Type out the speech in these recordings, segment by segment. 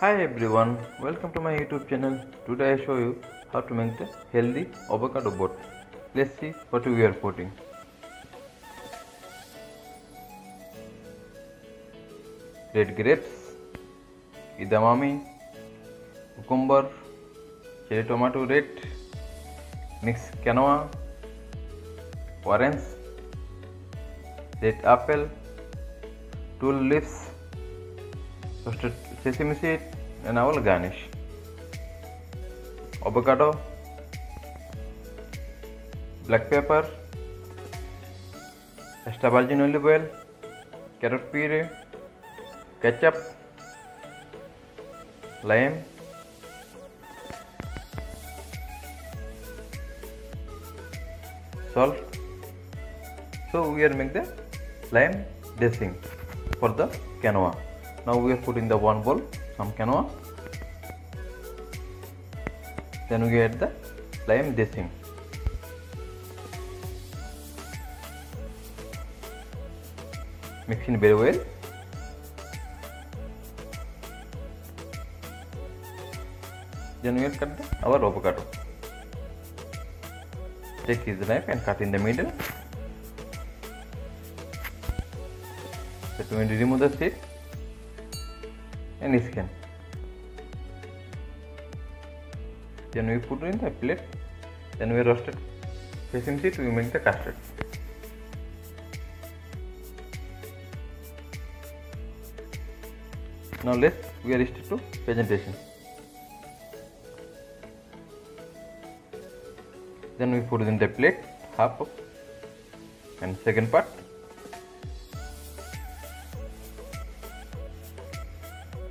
Hi everyone, welcome to my YouTube channel. Today I show you how to make the healthy avocado boat. Let's see what we are putting. Red grapes, edamame, cucumber, cherry tomato red, mixed quinoa, orange, red apple, tulle leaves, roasted sesame seed, and I will garnish. Avocado, black pepper, extra virgin olive oil, carrot puree, ketchup, lime, salt. So we are making the lime dressing for the quinoa. Now we are putting the one bowl some quinoa. Then we add the lime dressing. Mix in very well. Then we will cut our avocado. Take his knife and cut in the middle. That we will remove the seed and skin. Then we put in the plate. Then we roasted sesame seed. We make the custard. Now we are start to presentation. Then we put in the plate half of and second part.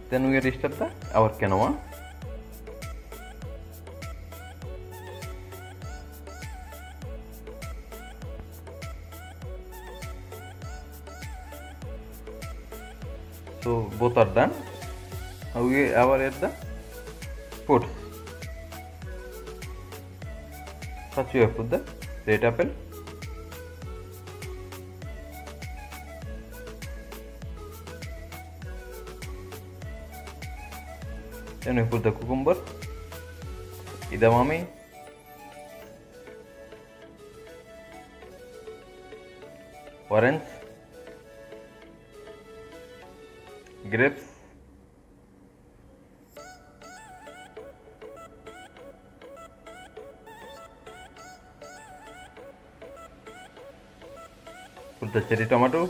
Then we are start our quinoa. So both are done. Now we are at the fruits. First we have put the red apple. Then we put the cucumber, edamame, orange, grapes, put the cherry tomato,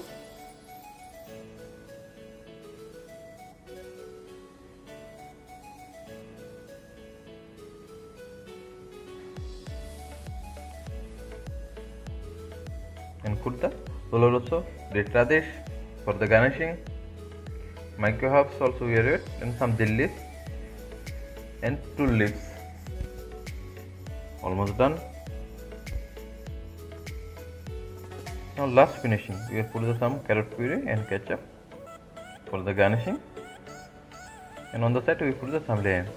and put the doloroso red radish for the garnishing. Micro herbs also we are it, and some dill leaves and tulle leaves. Almost done. Now last finishing, we will put some carrot puree and ketchup for the garnishing, and on the side we put some lime.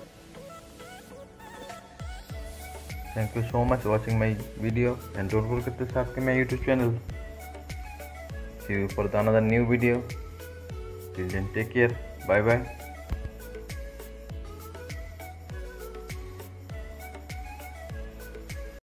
Thank you so much for watching my video, and don't forget to subscribe my YouTube channel. See you for another new video. Till then, take care. Bye bye.